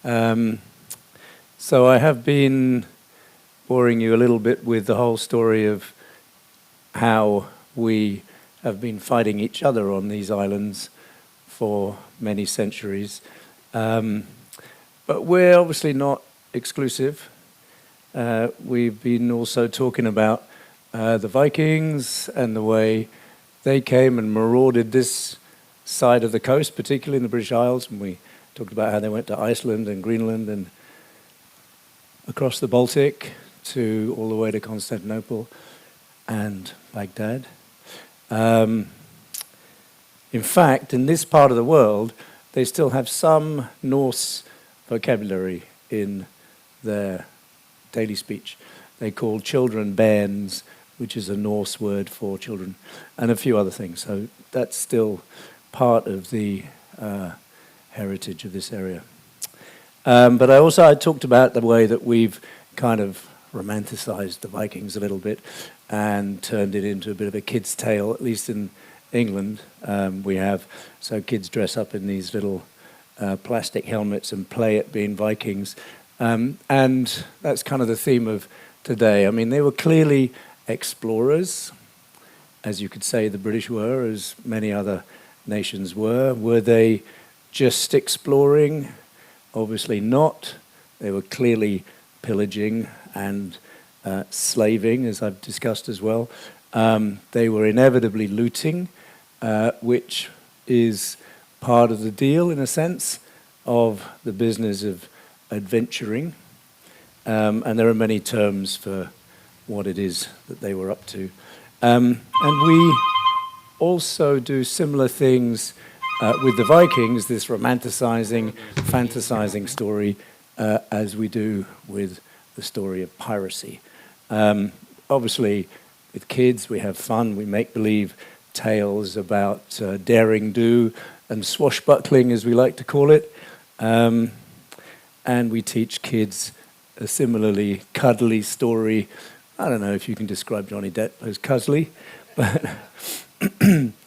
Um, so I have been boring you a little bit with the whole story of how we have been fighting each other on these islands for many centuries. But we're obviously not exclusive. We've been also talking about the Vikings and the way they came and marauded this side of the coast, particularly in the British Isles, and we talked about how they went to Iceland and Greenland and across the Baltic to all the way to Constantinople and Baghdad. In fact, in this part of the world, they still have some Norse vocabulary in their daily speech. They call children bairns, which is a Norse word for children, and a few other things. So that's still part of the heritage of this area. But I talked about the way that we've kind of romanticized the Vikings a little bit and turned it into a bit of a kid's tale, at least in England. We have, so kids dress up in these little plastic helmets and play at being Vikings. And that's kind of the theme of today. I mean, they were clearly explorers, as you could say the British were, as many other nations were. Were they just exploring? Obviously not. They were clearly pillaging and slaving, as I've discussed as well. They were inevitably looting, which is part of the deal, in a sense, of the business of adventuring. And there are many terms for what it is that they were up to. And we also do similar things with the Vikings, this romanticizing, fantasizing story, as we do with the story of piracy. Obviously, with kids, we have fun. We make believe tales about daring do and swashbuckling, as we like to call it. And we teach kids a similarly cuddly story. I don't know if you can describe Johnny Depp as cuddly, but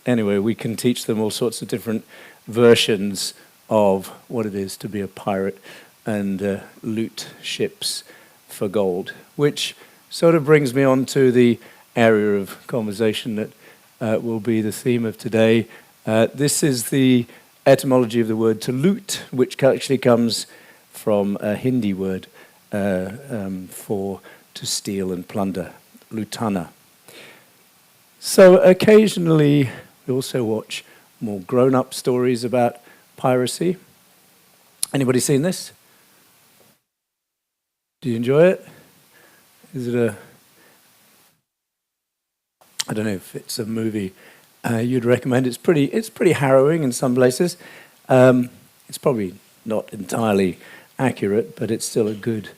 anyway, we can teach them all sorts of different versions of what it is to be a pirate and loot ships for gold, which sort of brings me on to the area of conversation that will be the theme of today. This is the etymology of the word to loot, which actually comes from a Hindi word for to steal and plunder, lutana. So occasionally we also watch more grown-up stories about piracy. Anybody seen this? Do you enjoy it? Is it I don't know if it's a movie you'd recommend. It's pretty harrowing in some places. It's probably not entirely accurate, but it's still a good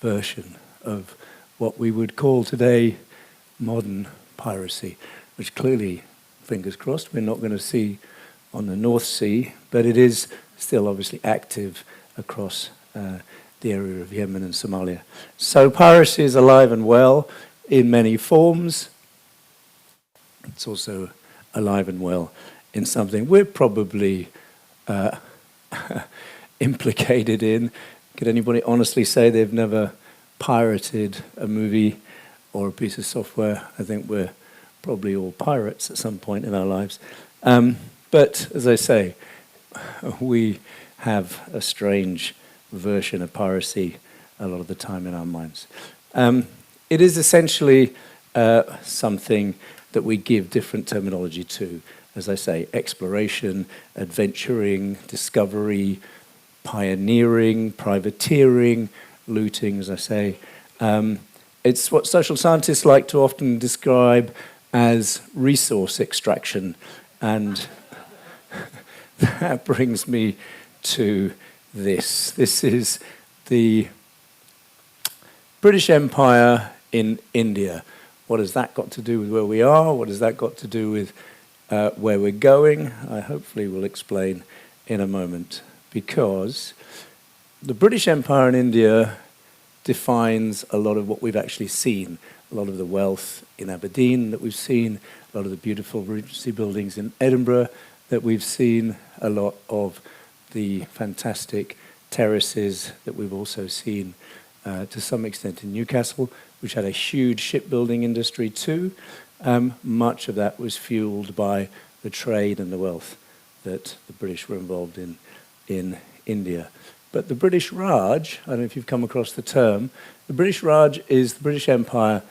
version of what we would call today modern piracy, which clearly, fingers crossed, we're not going to see on the North Sea, but it is still obviously active across the area of Yemen and Somalia. So piracy is alive and well in many forms. It's also alive and well in something we're probably implicated in. Could anybody honestly say they've never pirated a movie or a piece of software? I think we're probably all pirates at some point in our lives. But as I say, we have a strange version of piracy a lot of the time in our minds. It is essentially something that we give different terminology to. As I say, exploration, adventuring, discovery, pioneering, privateering, looting, as I say. It's what social scientists like to often describe as resource extraction. And that brings me to this. This is the British Empire in India. What has that got to do with where we are? What has that got to do with where we're going? I hopefully will explain in a moment, because the British Empire in India defines a lot of what we've actually seen, a lot of the wealth in Aberdeen that we've seen, a lot of the beautiful Regency buildings in Edinburgh that we've seen, a lot of the fantastic terraces that we've also seen to some extent in Newcastle, which had a huge shipbuilding industry too. Much of that was fueled by the trade and the wealth that the British were involved in India. But the British Raj, I don't know if you've come across the term, the British Raj is the British Empire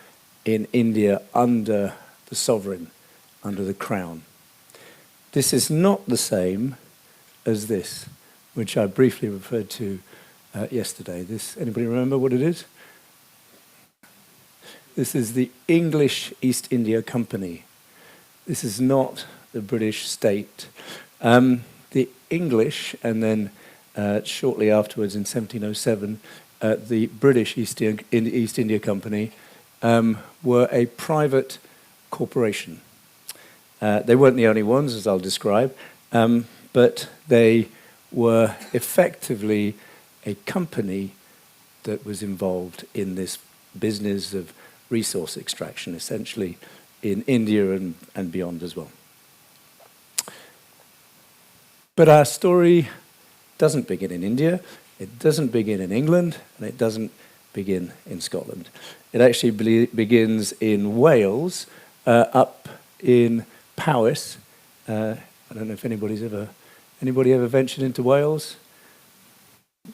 in India under the sovereign, under the crown. This is not the same as this, which I briefly referred to yesterday. Anybody remember what it is? This is the English East India Company. This is not the British state. The English, and then shortly afterwards in 1707, the British East India Company were a private corporation. They weren't the only ones, as I'll describe, but they were effectively a company that was involved in this business of resource extraction, essentially in India and beyond as well. But our story doesn't begin in India, it doesn't begin in England, and it doesn't begin in Scotland. It actually begins in Wales, up in Powys. I don't know if anybody ever ventured into Wales?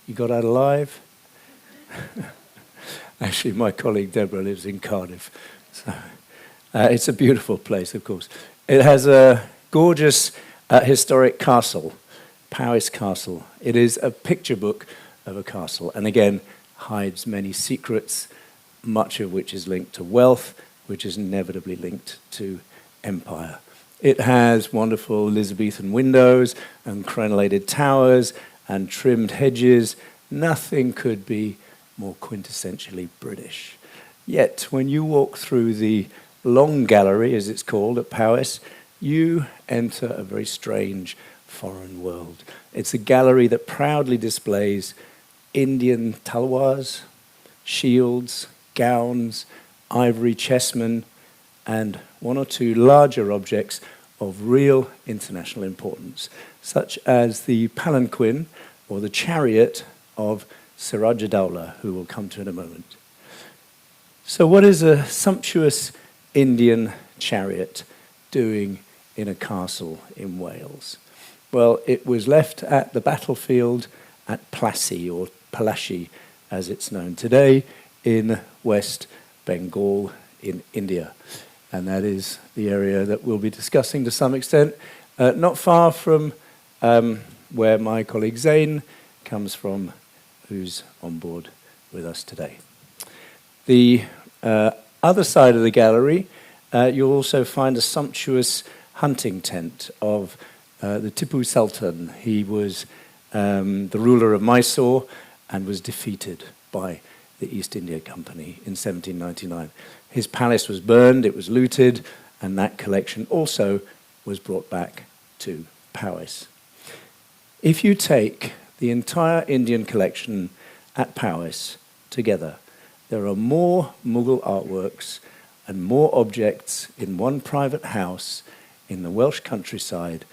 You got out alive? Actually, my colleague Deborah lives in Cardiff. So, it's a beautiful place, of course. It has a gorgeous historic castle, Powys Castle. It is a picture book of a castle, and again, hides many secrets, much of which is linked to wealth, which is inevitably linked to empire. It has wonderful Elizabethan windows and crenellated towers and trimmed hedges. Nothing could be more quintessentially British. Yet, when you walk through the Long Gallery, as it's called, at Powys, you enter a very strange foreign world. It's a gallery that proudly displays Indian talwars, shields, gowns, ivory chessmen, and one or two larger objects of real international importance, such as the palanquin or the chariot of Siraj-ud-Dowlah, who we'll come to in a moment. So what is a sumptuous Indian chariot doing in a castle in Wales? Well, it was left at the battlefield at Plassey, or Palashi, as it's known today, in West Bengal in India. And that is the area that we'll be discussing to some extent, not far from where my colleague Zain comes from, who's on board with us today. The other side of the gallery, you'll also find a sumptuous hunting tent of the Tipu Sultan. He was the ruler of Mysore and was defeated by the East India Company in 1799. His palace was burned, it was looted, and that collection also was brought back to Powys. If you take the entire Indian collection at Powys together, there are more Mughal artworks and more objects in one private house in the Welsh countryside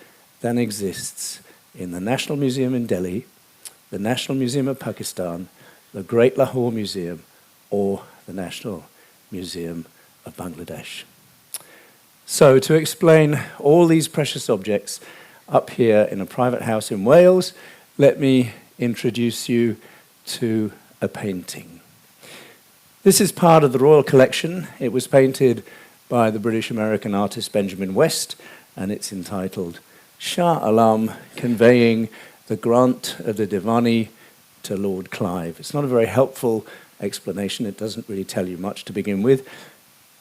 than exists in the National Museum in Delhi, the National Museum of Pakistan, the Great Lahore Museum, or the National Museum of Bangladesh. So to explain all these precious objects up here in a private house in Wales, let me introduce you to a painting. This is part of the Royal Collection. It was painted by the British-American artist Benjamin West, and it's entitled Shah Alam, Conveying the Grant of the Diwani to Lord Clive. It's not a very helpful explanation. It doesn't really tell you much to begin with.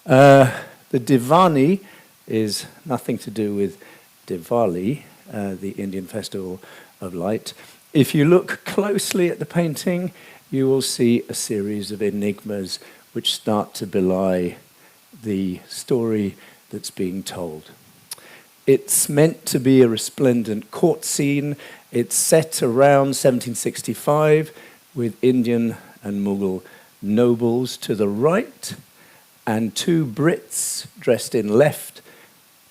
The Diwani is nothing to do with Diwali, the Indian festival of light. If you look closely at the painting, you will see a series of enigmas which start to belie the story that's being told. It's meant to be a resplendent court scene. It's set around 1765 with Indian and Mughal nobles to the right and two Brits dressed in red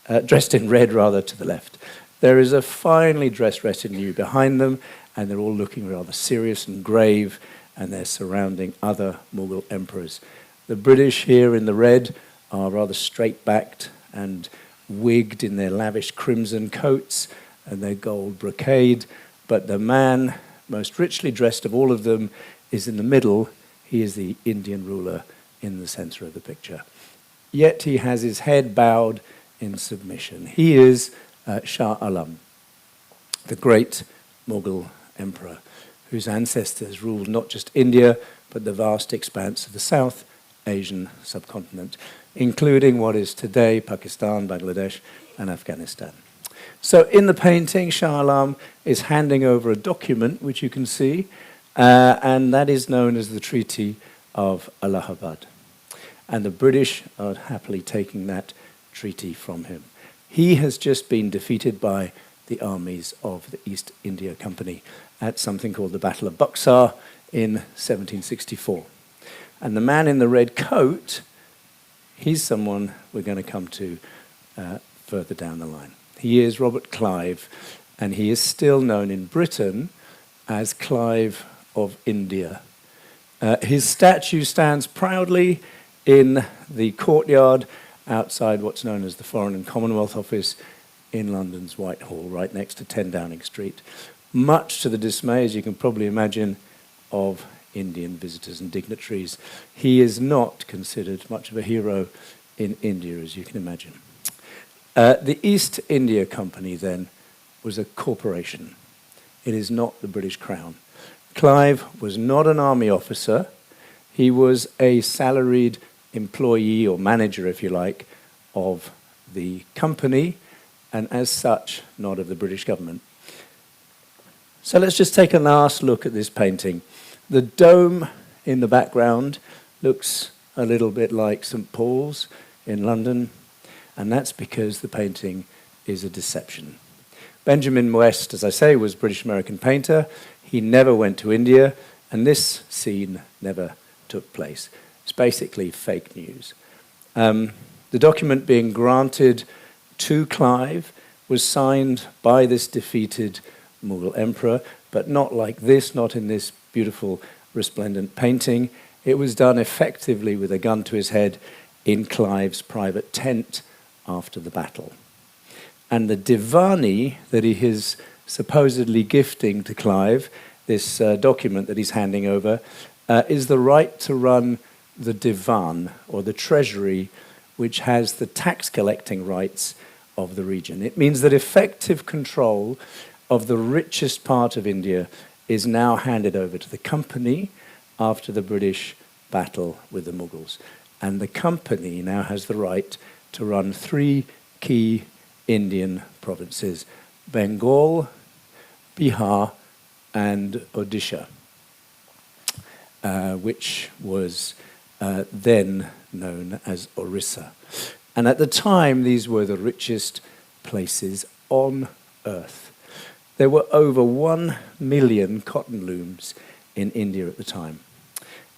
to the left. There is a finely dressed retinue behind them, and they're all looking rather serious and grave, and they're surrounding other Mughal emperors. The British here in the red are rather straight-backed and wigged in their lavish crimson coats and their gold brocade, but the man most richly dressed of all of them is in the middle. He is the Indian ruler in the center of the picture. Yet he has his head bowed in submission. He is Shah Alam, the great Mughal emperor, whose ancestors ruled not just India, but the vast expanse of the South Asian subcontinent, including what is today Pakistan, Bangladesh, and Afghanistan. So in the painting, Shah Alam is handing over a document, which you can see, and that is known as the Treaty of Allahabad. And the British are happily taking that treaty from him. He has just been defeated by the armies of the East India Company at something called the Battle of Buxar in 1764. And the man in the red coat, he's someone we're going to come to further down the line. He is Robert Clive, and he is still known in Britain as Clive of India. His statue stands proudly in the courtyard outside what's known as the Foreign and Commonwealth Office in London's Whitehall, right next to 10 Downing Street, much to the dismay, as you can probably imagine, of Indian visitors and dignitaries. He is not considered much of a hero in India, as you can imagine. The East India Company, then, was a corporation. It is not the British Crown. Clive was not an army officer. He was a salaried employee or manager, if you like, of the company, and as such, not of the British government. So let's just take a last look at this painting. The dome in the background looks a little bit like St. Paul's in London, and that's because the painting is a deception. Benjamin West, as I say, was a British-American painter. He never went to India, and this scene never took place. It's basically fake news. The document being granted to Clive was signed by this defeated Mughal emperor, but not like this, not in this beautiful, resplendent painting. It was done effectively with a gun to his head in Clive's private tent after the battle. And the Divani that he is supposedly gifting to Clive, this document that he's handing over, is the right to run the Divan, or the treasury, which has the tax collecting rights of the region. It means that effective control of the richest part of India is now handed over to the company after the British battle with the Mughals. And the company now has the right to run 3 key Indian provinces: Bengal, Bihar, and Odisha, which was then known as Orissa. And at the time, these were the richest places on earth. There were over 1 million cotton looms in India at the time.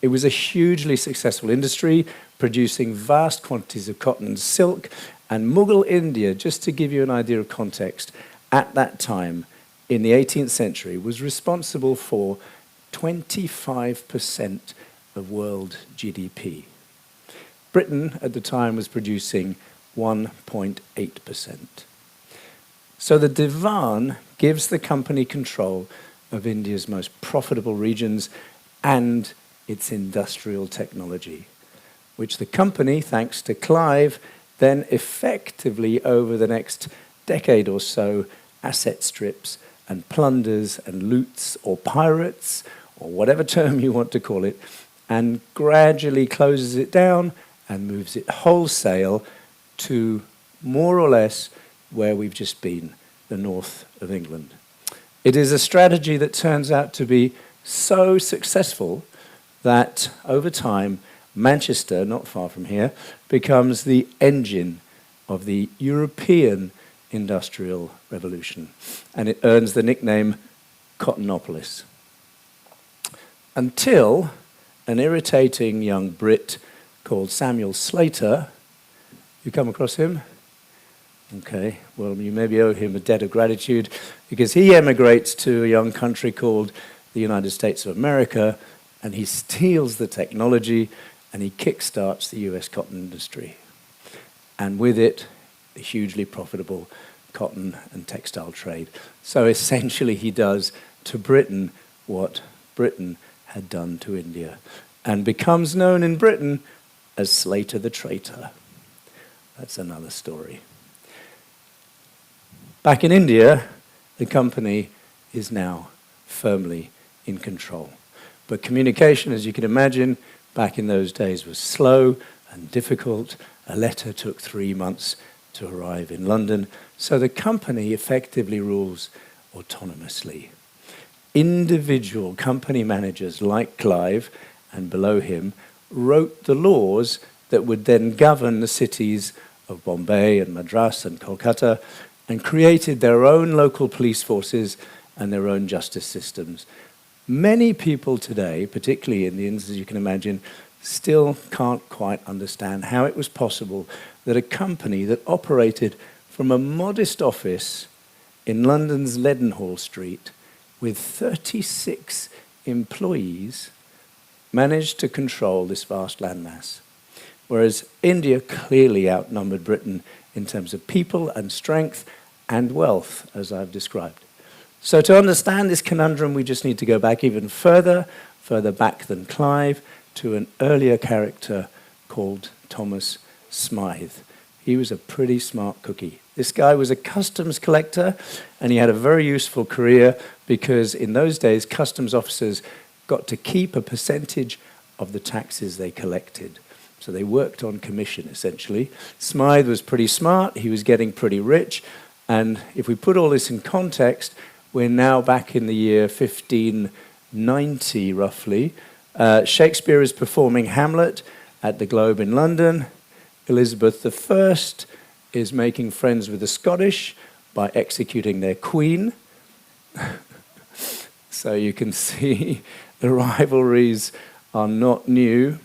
It was a hugely successful industry, producing vast quantities of cotton and silk, and Mughal India, just to give you an idea of context, at that time, in the 18th century, was responsible for 25% of world GDP. Britain, at the time, was producing 1.8%. So the Divan gives the company control of India's most profitable regions and its industrial technology, which the company, thanks to Clive, then effectively over the next decade or so asset strips and plunders and loots or pirates, or whatever term you want to call it, and gradually closes it down and moves it wholesale to more or less where we've just been, the north of England. It is a strategy that turns out to be so successful that over time, Manchester, not far from here, becomes the engine of the European Industrial Revolution, and it earns the nickname Cottonopolis. Until an irritating young Brit called Samuel Slater, you come across him? Okay, well, you maybe owe him a debt of gratitude because he emigrates to a young country called the United States of America, and he steals the technology and he kickstarts the US cotton industry. And with it, the hugely profitable cotton and textile trade. So essentially he does to Britain what Britain had done to India, and becomes known in Britain as Slater the Traitor. That's another story. Back in India, the company is now firmly in control. But communication, as you can imagine, back in those days was slow and difficult. A letter took 3 months to arrive in London. So the company effectively rules autonomously. Individual company managers like Clive and below him wrote the laws that would then govern the cities of Bombay and Madras and Kolkata, and created their own local police forces and their own justice systems. Many people today, particularly Indians, as you can imagine, still can't quite understand how it was possible that a company that operated from a modest office in London's Leadenhall Street with 36 employees managed to control this vast landmass. Whereas India clearly outnumbered Britain in terms of people and strength and wealth, as I've described. So to understand this conundrum, we just need to go back even further back than Clive, to an earlier character called Thomas Smythe. He was a pretty smart cookie. This guy was a customs collector, and he had a very useful career because in those days, customs officers got to keep a percentage of the taxes they collected. So they worked on commission, essentially. Smythe was pretty smart. He was getting pretty rich. And if we put all this in context, we're now back in the year 1590, roughly. Shakespeare is performing Hamlet at the Globe in London. Elizabeth I is making friends with the Scottish by executing their queen. So you can see the rivalries are not new.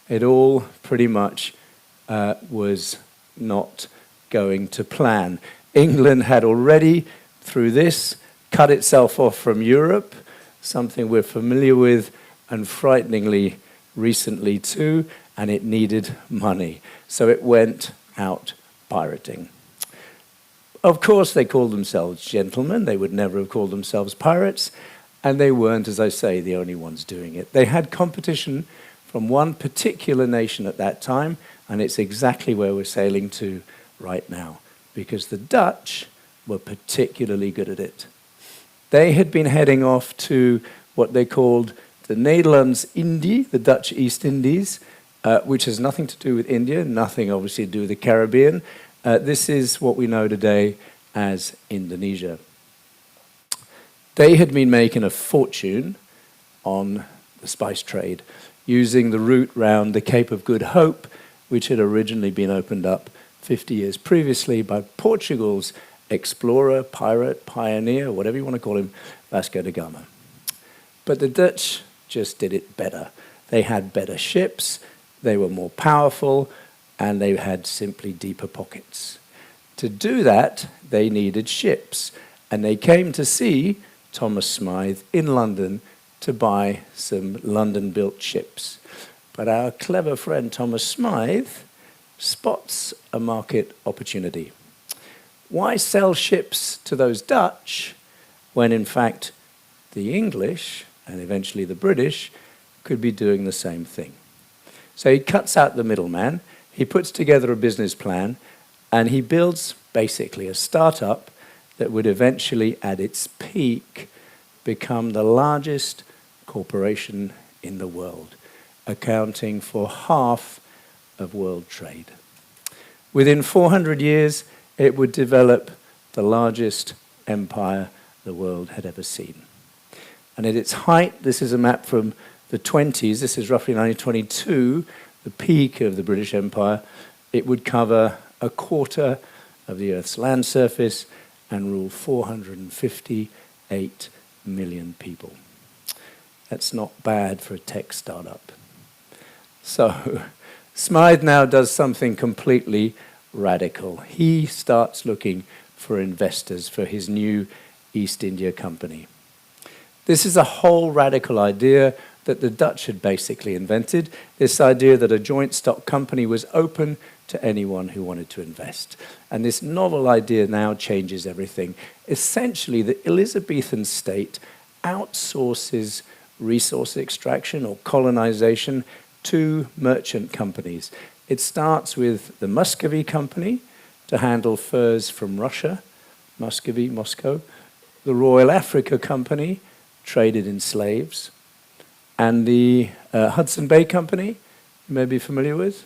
It all pretty much was not going to plan. England had already, through this, cut itself off from Europe, something we're familiar with, and frighteningly recently too, and it needed money. So it went out pirating. Of course, they called themselves gentlemen. They would never have called themselves pirates, and they weren't, as I say, the only ones doing it. They had competition from one particular nation at that time, and it's exactly where we're sailing to right now, because the Dutch were particularly good at it. They had been heading off to what they called the Nederlands-Indië, the Dutch East Indies, which has nothing to do with India, nothing obviously to do with the Caribbean. This is what we know today as Indonesia. They had been making a fortune on the spice trade, using the route round the Cape of Good Hope, which had originally been opened up 50 years previously by Portugal's explorer, pirate, pioneer, whatever you want to call him, Vasco da Gama. But the Dutch just did it better. They had better ships, they were more powerful, and they had simply deeper pockets. To do that, they needed ships, and they came to see Thomas Smythe in London to buy some London-built ships. But our clever friend Thomas Smythe spots a market opportunity. Why sell ships to those Dutch when, in fact, the English, and eventually the British, could be doing the same thing? So he cuts out the middleman, he puts together a business plan, and he builds basically a startup that would eventually, at its peak, become the largest corporation in the world, accounting for half of world trade. Within 400 years, it would develop the largest empire the world had ever seen. And at its height, this is a map from the 20s, this is roughly 1922, the peak of the British Empire. It would cover a quarter of the Earth's land surface and rule 458 million people. That's not bad for a tech startup. So Smythe now does something completely radical. He starts looking for investors for his new East India Company. This is a whole radical idea that the Dutch had basically invented, this idea that a joint stock company was open to anyone who wanted to invest. And this novel idea now changes everything. Essentially, the Elizabethan state outsources resource extraction or colonization to merchant companies. It starts with the Muscovy Company to handle furs from Russia, Muscovy, Moscow. The Royal Africa Company traded in slaves. And the Hudson Bay Company, you may be familiar with,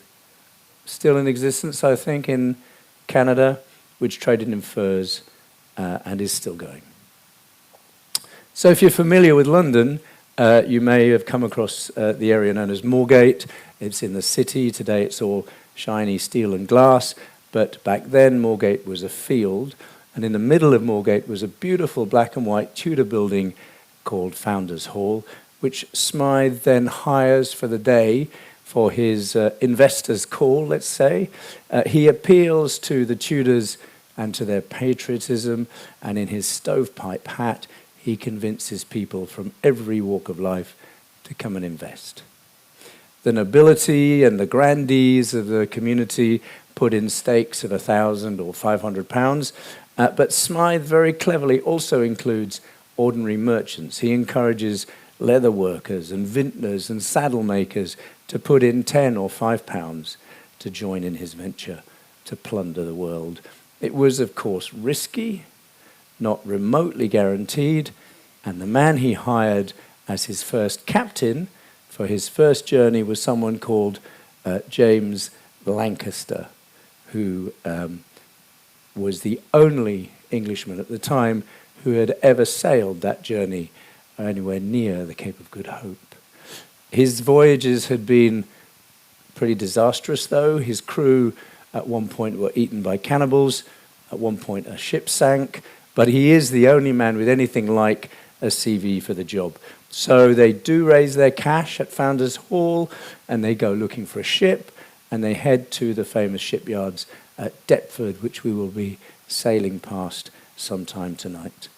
still in existence, I think, in Canada, which traded in furs and is still going. So if you're familiar with London, you may have come across the area known as Moorgate. It's in the city. Today it's all shiny steel and glass. But back then, Moorgate was a field. And in the middle of Moorgate was a beautiful black and white Tudor building called Founders Hall, which Smythe then hires for the day for his investors' call, let's say. He appeals to the Tudors and to their patriotism, and in his stovepipe hat, he convinces people from every walk of life to come and invest. The nobility and the grandees of the community put in stakes of £1,000 or £500, but Smythe very cleverly also includes ordinary merchants. He encourages leather workers and vintners and saddle makers to put in £10 or £5 to join in his venture to plunder the world. It was, of course, risky, not remotely guaranteed, and the man he hired as his first captain for his first journey was someone called James Lancaster, who was the only Englishman at the time who had ever sailed that journey anywhere near the Cape of Good Hope. His voyages had been pretty disastrous, though. His crew at one point were eaten by cannibals. At one point, a ship sank. But he is the only man with anything like a CV for the job. So they do raise their cash at Founders Hall, and they go looking for a ship, and they head to the famous shipyards at Deptford, which we will be sailing past sometime tonight.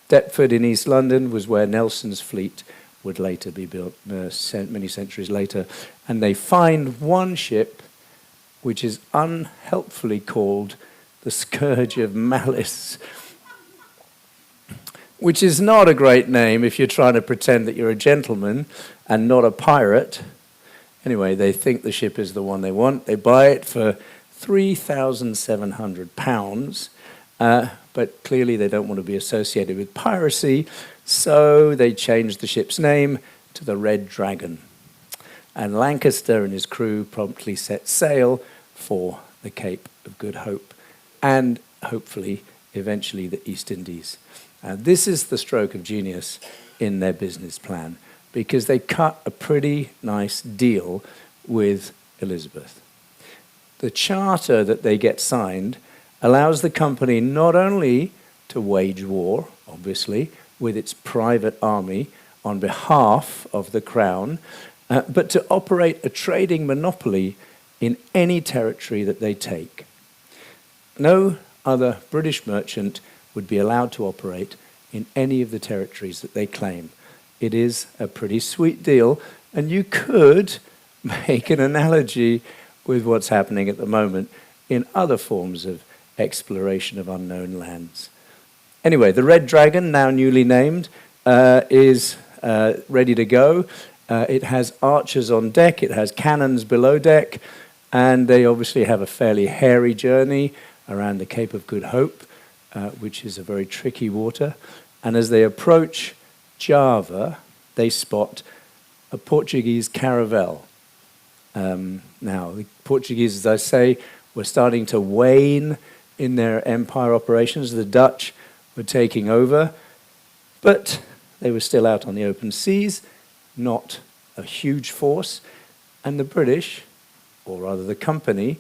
Deptford in East London was where Nelson's fleet would later be built, many centuries later. And they find one ship which is unhelpfully called the Scourge of Malice, which is not a great name if you're trying to pretend that you're a gentleman and not a pirate. Anyway, they think the ship is the one they want. They buy it for £3,700. But clearly they don't want to be associated with piracy, so they changed the ship's name to the Red Dragon. And Lancaster and his crew promptly set sail for the Cape of Good Hope, and hopefully, eventually, the East Indies. This is the stroke of genius in their business plan, because they cut a pretty nice deal with Elizabeth. The charter that they get signed allows the company not only to wage war, obviously, with its private army on behalf of the crown, but to operate a trading monopoly in any territory that they take. No other British merchant would be allowed to operate in any of the territories that they claim. It is a pretty sweet deal, and you could make an analogy with what's happening at the moment in other forms of exploration of unknown lands. Anyway, the Red Dragon, now newly named, is ready to go. It has archers on deck, it has cannons below deck, and they obviously have a fairly hairy journey around the Cape of Good Hope, which is a very tricky water. And as they approach Java, they spot a Portuguese caravel. Now, the Portuguese, as I say, were starting to wane in their empire operations. The Dutch were taking over, but they were still out on the open seas, not a huge force. And the British, or rather the company,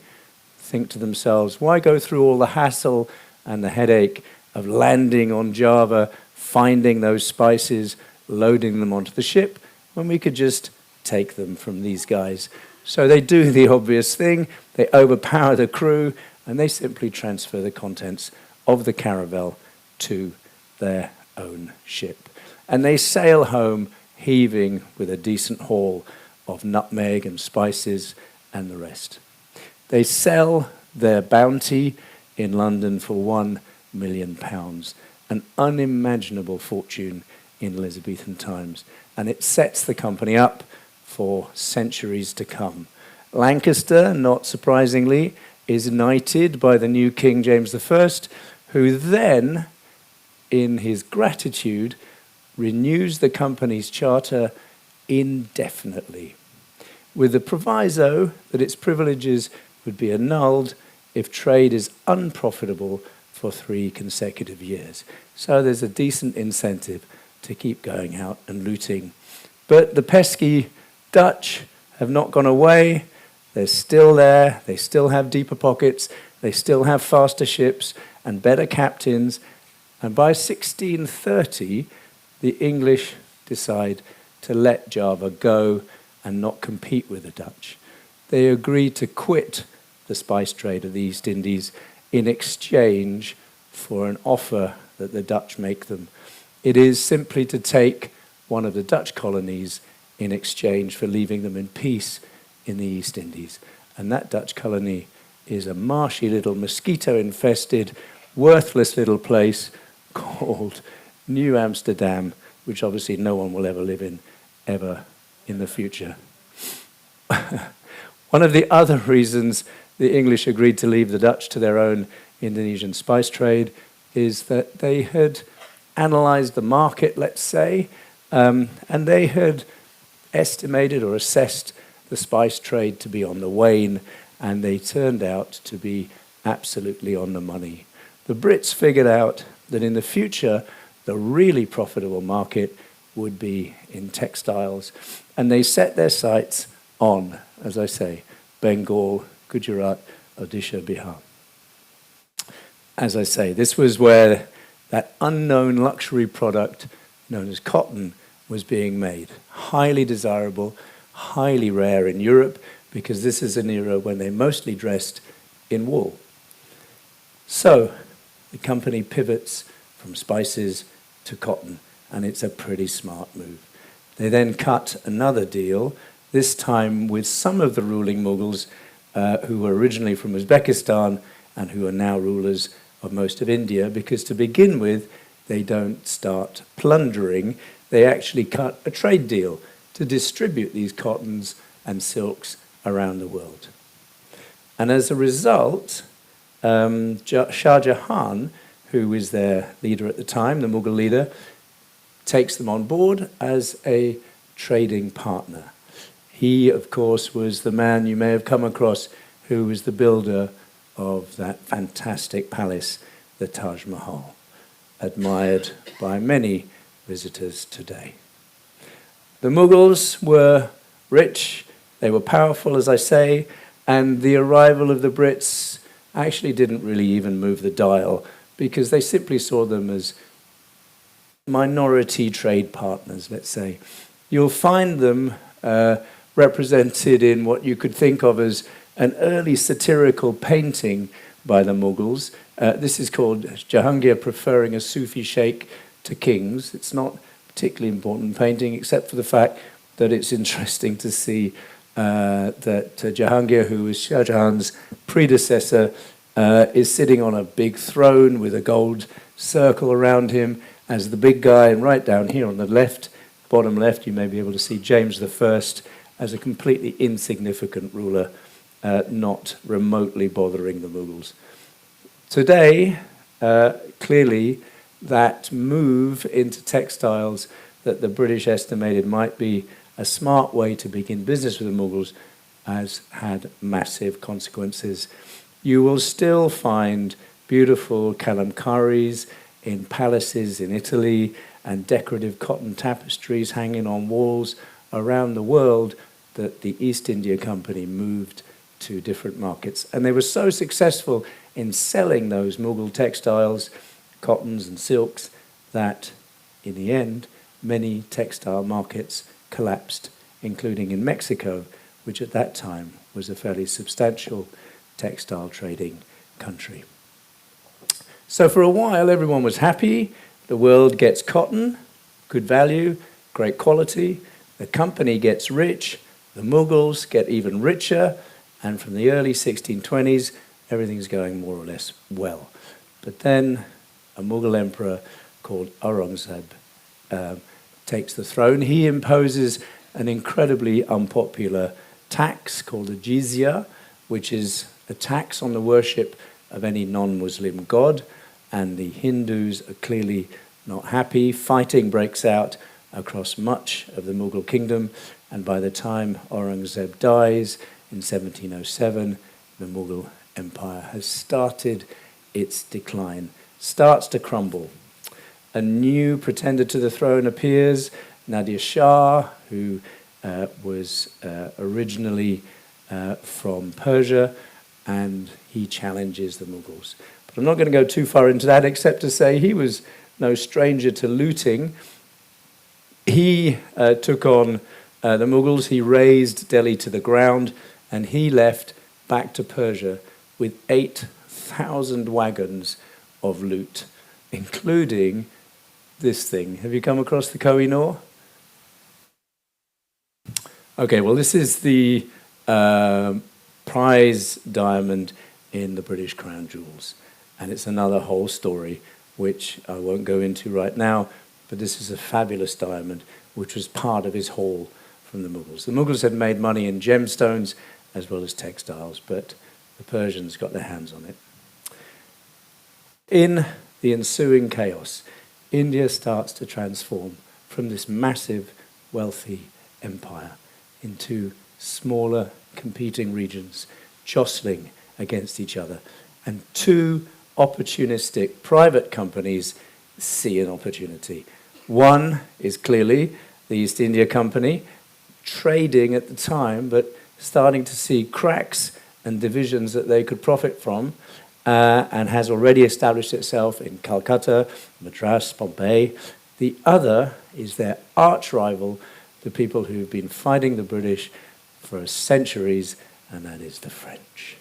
think to themselves, why go through all the hassle and the headache of landing on Java, finding those spices, loading them onto the ship, when we could just take them from these guys? So they do the obvious thing. They overpower the crew and they simply transfer the contents of the caravel to their own ship. And they sail home heaving with a decent haul of nutmeg and spices and the rest. They sell their bounty in London for £1 million, an unimaginable fortune in Elizabethan times, and it sets the company up for centuries to come. Lancaster, not surprisingly, is knighted by the new King James I, who then, in his gratitude, renews the company's charter indefinitely, with the proviso that its privileges would be annulled if trade is unprofitable for 3 consecutive years. So there's a decent incentive to keep going out and looting. But the pesky Dutch have not gone away. They're still there. They still have deeper pockets. They still have faster ships and better captains. And by 1630, the English decide to let Java go and not compete with the Dutch. They agree to quit the spice trade of the East Indies in exchange for an offer that the Dutch make them. It is simply to take one of the Dutch colonies in exchange for leaving them in peace in the East Indies. And that Dutch colony is a marshy little mosquito-infested, worthless little place called New Amsterdam, which obviously no one will ever live in, ever in the future. One of the other reasons the English agreed to leave the Dutch to their own Indonesian spice trade is that they had analyzed the market, let's say, and they had estimated or assessed the spice trade to be on the wane, and they turned out to be absolutely on the money. The Brits figured out that in the future, the really profitable market would be in textiles, and they set their sights on, as I say, Bengal, Gujarat, Odisha, Bihar. As I say, this was where that unknown luxury product known as cotton was being made. Highly desirable, highly rare in Europe, because this is an era when they mostly dressed in wool. So the company pivots from spices to cotton, and it's a pretty smart move. They then cut another deal, this time with some of the ruling Mughals who were originally from Uzbekistan and who are now rulers of most of India, because to begin with, they don't start plundering. They actually cut a trade deal to distribute these cottons and silks around the world. And as a result, Shah Jahan, who was their leader at the time, the Mughal leader, takes them on board as a trading partner. He, of course, was the man you may have come across who was the builder of that fantastic palace, the Taj Mahal, admired by many visitors today. The Mughals were rich, they were powerful, as I say, and the arrival of the Brits actually didn't really even move the dial, because they simply saw them as minority trade partners, let's say. You'll find them represented in what you could think of as an early satirical painting by the Mughals. This is called Jahangir Preferring a Sufi Sheikh to Kings. It's not particularly important painting, except for the fact that it's interesting to see that Jahangir, who was Shah Jahan's predecessor, is sitting on a big throne with a gold circle around him as the big guy, and right down here on the left, bottom left, you may be able to see James I as a completely insignificant ruler, not remotely bothering the Mughals. Today, clearly, that move into textiles that the British estimated might be a smart way to begin business with the Mughals has had massive consequences. You will still find beautiful kalamkaris in palaces in Italy and decorative cotton tapestries hanging on walls around the world that the East India Company moved to different markets. And they were so successful in selling those Mughal textiles, cottons and silks, that in the end, many textile markets collapsed, including in Mexico, which at that time was a fairly substantial textile trading country. So for a while, everyone was happy. The world gets cotton, good value, great quality. The company gets rich. The Mughals get even richer. And from the early 1620s, everything's going more or less well. But then a Mughal emperor called Aurangzeb takes the throne. He imposes an incredibly unpopular tax called a jizya, which is a tax on the worship of any non-Muslim god, and the Hindus are clearly not happy. Fighting breaks out across much of the Mughal kingdom, and by the time Aurangzeb dies in 1707, the Mughal Empire has started its decline, starts to crumble. A new pretender to the throne appears, Nadir Shah, who was originally from Persia, and he challenges the Mughals. But I'm not going to go too far into that, except to say he was no stranger to looting. He took on the Mughals, he razed Delhi to the ground, and he left back to Persia with 8,000 wagons of loot, including this thing. Have you come across the Koh-i-Noor? Okay, well, this is the prize diamond in the British Crown Jewels. And it's another whole story, which I won't go into right now, but this is a fabulous diamond, which was part of his haul from the Mughals. The Mughals had made money in gemstones as well as textiles, but the Persians got their hands on it. In the ensuing chaos, India starts to transform from this massive, wealthy empire into smaller, competing regions, jostling against each other. And two opportunistic private companies see an opportunity. One is clearly the East India Company, trading at the time, but starting to see cracks and divisions that they could profit from, and has already established itself in Calcutta, Madras, Bombay. The other is their arch rival, the people who've been fighting the British for centuries, and that is the French.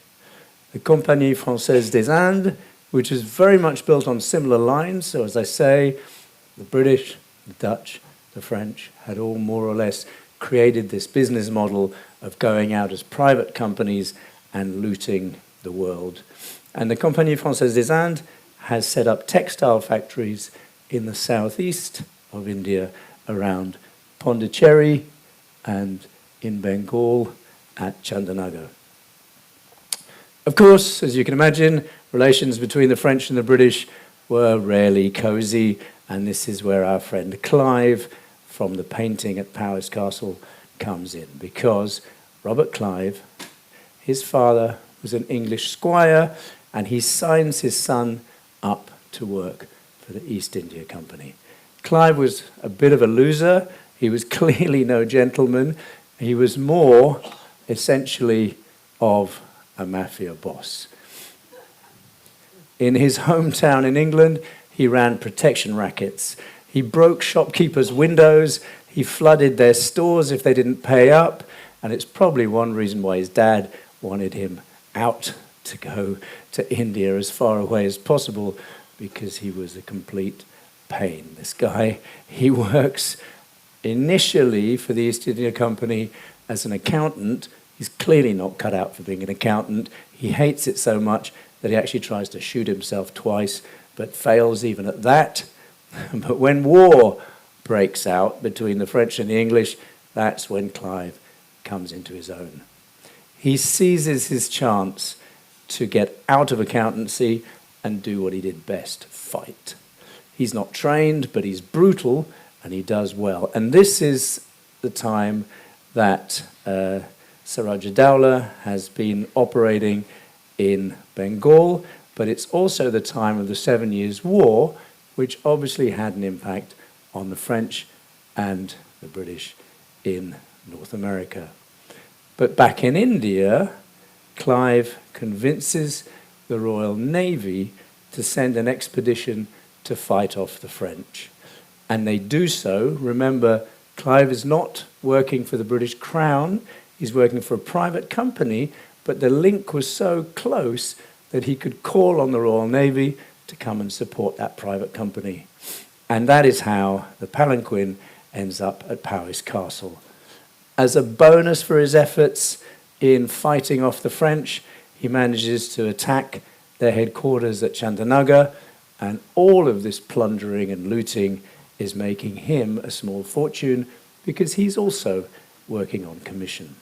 The Compagnie Française des Indes, which is very much built on similar lines. So as I say, the British, the Dutch, the French had all more or less created this business model of going out as private companies and looting the world. And the Compagnie Française des Indes has set up textile factories in the southeast of India around Pondicherry and in Bengal at Chandanagar. Of course, as you can imagine, relations between the French and the British were rarely cosy, and this is where our friend Clive from the painting at Powis Castle comes in, because Robert Clive, his father was an English squire, and he signs his son up to work for the East India Company. Clive was a bit of a loser. He was clearly no gentleman. He was more, essentially, of a mafia boss. In his hometown in England, he ran protection rackets. He broke shopkeepers' windows. He flooded their stores if they didn't pay up. And it's probably one reason why his dad wanted him out to go to India as far away as possible, because he was a complete pain. This guy, he works initially for the East India Company as an accountant. He's clearly not cut out for being an accountant. He hates it so much that he actually tries to shoot himself twice, but fails even at that. But when war breaks out between the French and the English, that's when Clive comes into his own. He seizes his chance to get out of accountancy and do what he did best, fight. He's not trained, but he's brutal, and he does well. And this is the time that Siraj-ud-Dowlah has been operating in Bengal, but it's also the time of the 7 Years' War, which obviously had an impact on the French and the British in North America. But back in India, Clive convinces the Royal Navy to send an expedition to fight off the French. And they do so. Remember, Clive is not working for the British Crown, he's working for a private company, but the link was so close that he could call on the Royal Navy to come and support that private company. And that is how the palanquin ends up at Powys Castle. As a bonus for his efforts in fighting off the French, he manages to attack their headquarters at Chandanaga, and all of this plundering and looting is making him a small fortune because he's also working on commission.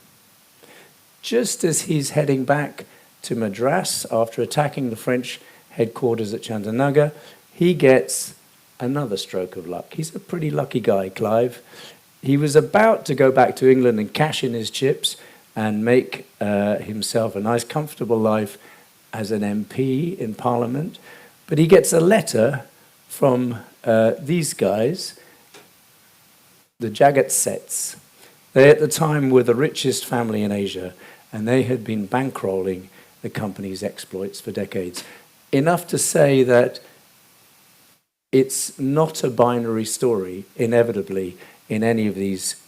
Just as he's heading back to Madras after attacking the French headquarters at Chandanaga, he gets another stroke of luck. He's a pretty lucky guy, Clive. He was about to go back to England and cash in his chips and make himself a nice, comfortable life as an MP in Parliament, but he gets a letter from these guys, the Jagat Sets. They at the time were the richest family in Asia, and they had been bankrolling the company's exploits for decades. Enough to say that it's not a binary story, inevitably, in any of these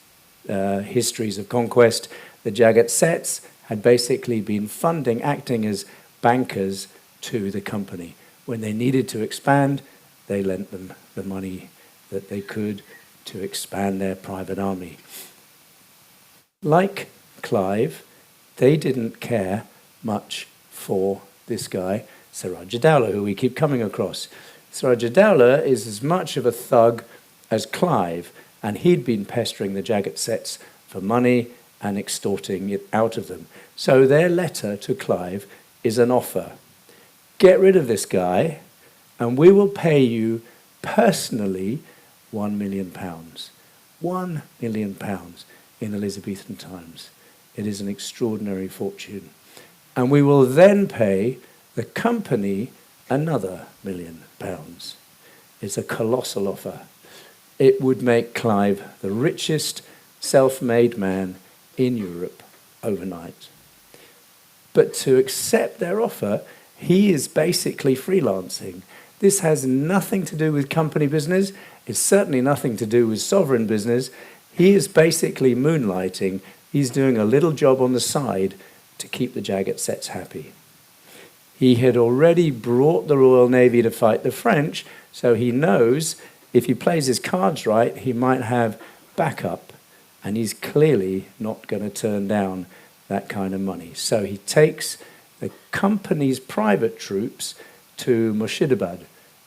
histories of conquest. The Jagat Sets had basically been funding, acting as bankers to the company. When they needed to expand, they lent them the money that they could to expand their private army. Like Clive, they didn't care much for this guy, Sirajuddaula, who we keep coming across. Sirajuddaula is as much of a thug as Clive, and he'd been pestering the Jagat Sets for money and extorting it out of them. So their letter to Clive is an offer. Get rid of this guy, and we will pay you personally £1 million. £1 million in Elizabethan times. It is an extraordinary fortune. And we will then pay the company another £1 million. It's a colossal offer. It would make Clive the richest self-made man in Europe overnight. But to accept their offer, he is basically freelancing. This has nothing to do with company business. It's certainly nothing to do with sovereign business. He is basically moonlighting. He's doing a little job on the side to keep the Jagat Sets happy. He had already brought the Royal Navy to fight the French, so he knows if he plays his cards right, he might have backup, and he's clearly not going to turn down that kind of money. So he takes the company's private troops to Murshidabad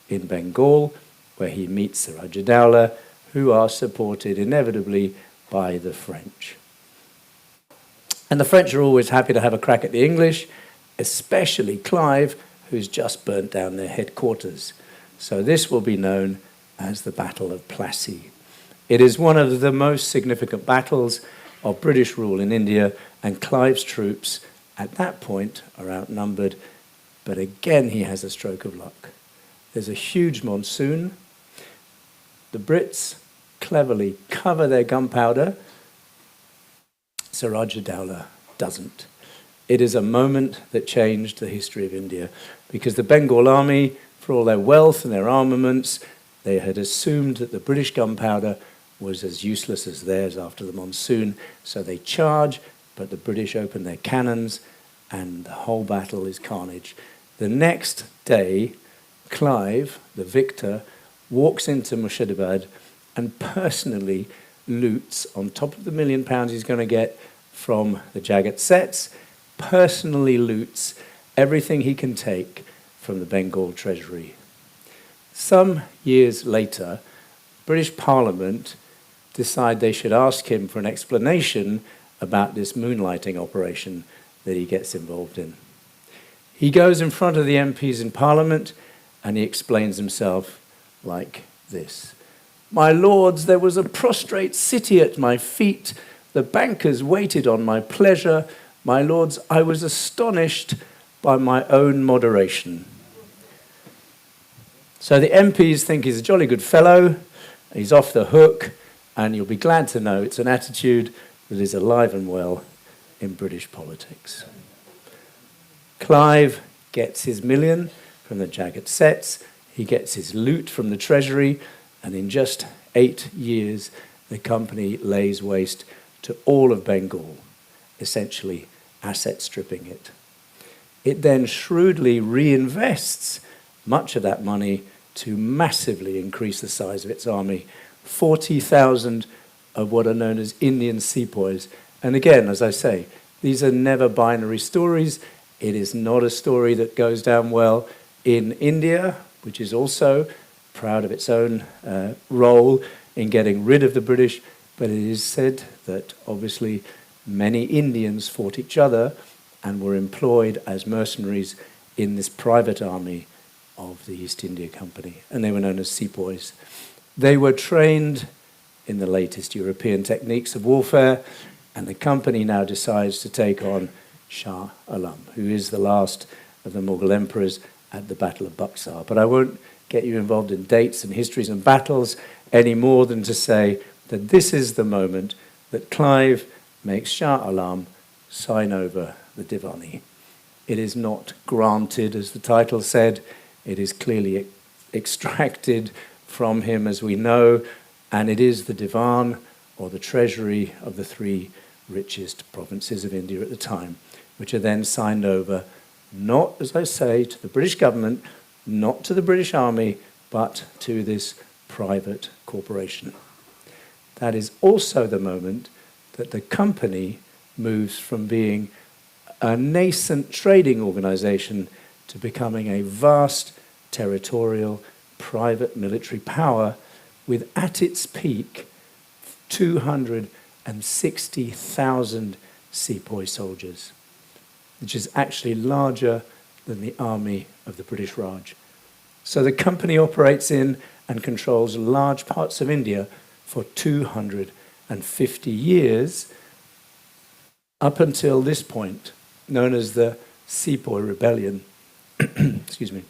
in Bengal, where he meets Sirajuddaula, who are supported inevitably by the French. And the French are always happy to have a crack at the English, especially Clive, who's just burnt down their headquarters. So this will be known as the Battle of Plassey. It is one of the most significant battles of British rule in India, and Clive's troops at that point are outnumbered, but again he has a stroke of luck. There's a huge monsoon. The Brits cleverly cover their gunpowder. Sirajuddaula doesn't. It is a moment that changed the history of India, because the Bengal army, for all their wealth and their armaments, they had assumed that the British gunpowder was as useless as theirs after the monsoon, so they charge, but the British open their cannons, and the whole battle is carnage. The next day, Clive, the victor, walks into Murshidabad and personally loots, on top of the £1 million he's going to get from the Jagat Sets, personally loots everything he can take from the Bengal treasury. Some years later, British Parliament decide they should ask him for an explanation about this moonlighting operation that he gets involved in. He goes in front of the MPs in Parliament and he explains himself like this. My lords, there was a prostrate city at my feet. The bankers waited on my pleasure. My lords, I was astonished by my own moderation. So the MPs think he's a jolly good fellow. He's off the hook, and you'll be glad to know it's an attitude that is alive and well in British politics. Clive gets his $1 million from the Jagat Sets. He gets his loot from the treasury, and in just 8 years, the company lays waste to all of Bengal, essentially asset stripping it. It then shrewdly reinvests much of that money to massively increase the size of its army. 40,000 of what are known as Indian sepoys. And again, as I say, these are never binary stories. It is not a story that goes down well in India, which is also proud of its own role in getting rid of the British, but it is said that obviously many Indians fought each other and were employed as mercenaries in this private army of the East India Company, and they were known as sepoys. They were trained in the latest European techniques of warfare, and the company now decides to take on Shah Alam, who is the last of the Mughal emperors at the Battle of Buxar. But I won't get you involved in dates and histories and battles any more than to say that this is the moment that Clive makes Shah Alam sign over the Divani. It is not granted, as the title said. It is clearly extracted from him, as we know, and it is the Divan, or the treasury, of the three richest provinces of India at the time, which are then signed over, not, as I say, to the British government, not to the British Army, but to this private corporation. That is also the moment that the company moves from being a nascent trading organization to becoming a vast territorial private military power with, at its peak, 260,000 sepoy soldiers, which is actually larger than the army of the British Raj. So the company operates in and controls large parts of India for 250 years, up until this point, known as the Sepoy Rebellion. Excuse me.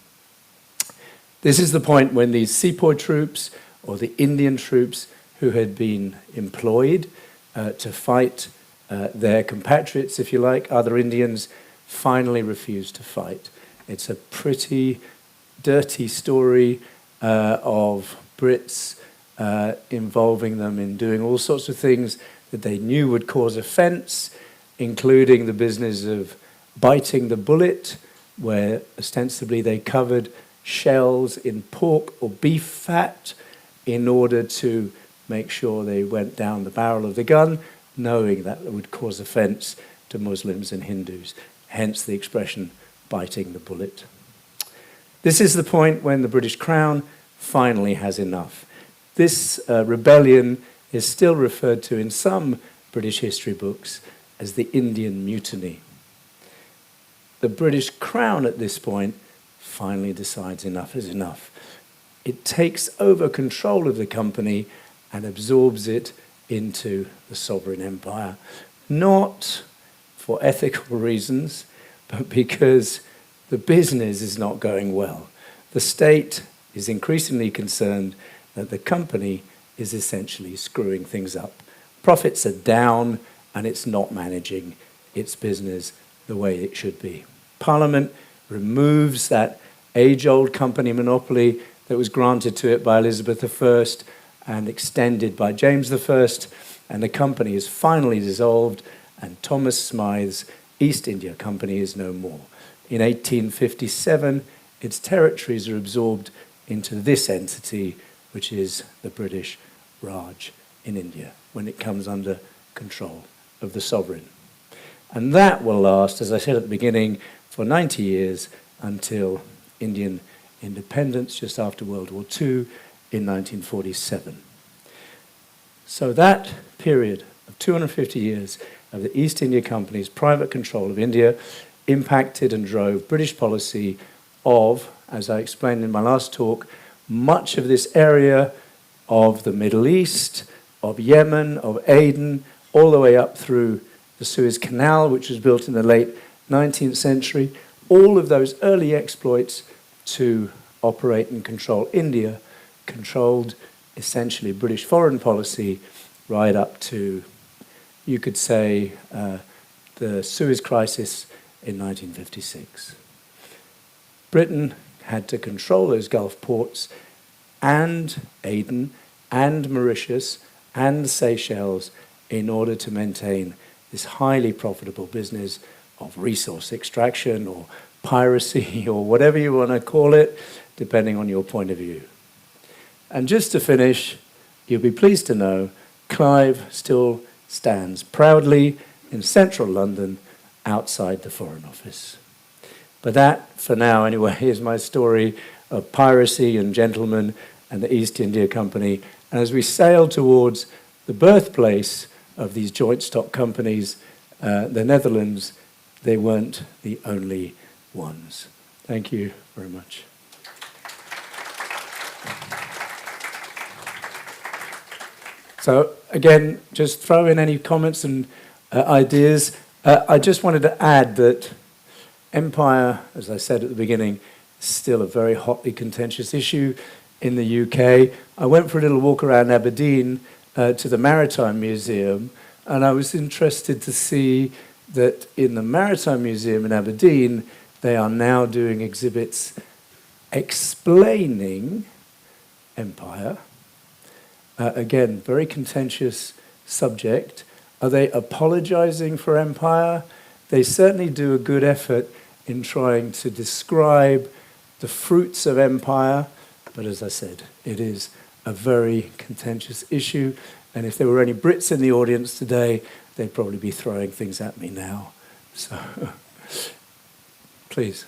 This is the point when these Sepoy troops, or the Indian troops who had been employed to fight their compatriots, if you like, other Indians, finally refused to fight. It's a pretty dirty story of Brits involving them in doing all sorts of things that they knew would cause offence, including the business of biting the bullet, where ostensibly they covered shells in pork or beef fat in order to make sure they went down the barrel of the gun, knowing that it would cause offence to Muslims and Hindus, hence the expression biting the bullet. This is the point when the British Crown finally has enough. This rebellion is still referred to in some British history books as the Indian Mutiny. The British Crown at this point finally decides enough is enough. It takes over control of the company and absorbs it into the sovereign empire, not for ethical reasons, but because the business is not going well. The state is increasingly concerned that the company is essentially screwing things up. Profits are down, and it's not managing its business the way it should be. Parliament removes that age-old company monopoly that was granted to it by Elizabeth I and extended by James I, and the company is finally dissolved, and Thomas Smythe's East India Company is no more. In 1857, its territories are absorbed into this entity, which is the British Raj in India, when it comes under control of the sovereign. And that will last, as I said at the beginning, for 90 years until Indian independence just after World War II in 1947. So that period of 250 years of the East India Company's private control of India impacted and drove British policy of, as I explained in my last talk, much of this area of the Middle East, of Yemen, of Aden, all the way up through the Suez Canal, which was built in the late 19th century. All of those early exploits to operate and control India controlled essentially British foreign policy right up to, you could say, the Suez Crisis in 1956. Britain had to control those Gulf ports and Aden and Mauritius and the Seychelles in order to maintain this highly profitable business of resource extraction or piracy or whatever you want to call it, depending on your point of view. And just to finish, you'll be pleased to know Clive still stands proudly in central London outside the Foreign Office. But that, for now anyway, is my story of piracy and gentlemen and the East India Company. And as we sail towards the birthplace of these joint stock companies, the Netherlands, they weren't the only ones. Thank you very much. So again, just throw in any comments and ideas. I just wanted to add that empire, as I said at the beginning, is still a very hotly contentious issue in the UK. I went for a little walk around Aberdeen to the Maritime Museum, and I was interested to see that in the Maritime Museum in Aberdeen, they are now doing exhibits explaining empire. Again, very contentious subject. Are they apologizing for empire? They certainly do a good effort in trying to describe the fruits of empire, but as I said, it is a very contentious issue, and if there were any Brits in the audience today, they'd probably be throwing things at me now. So, please.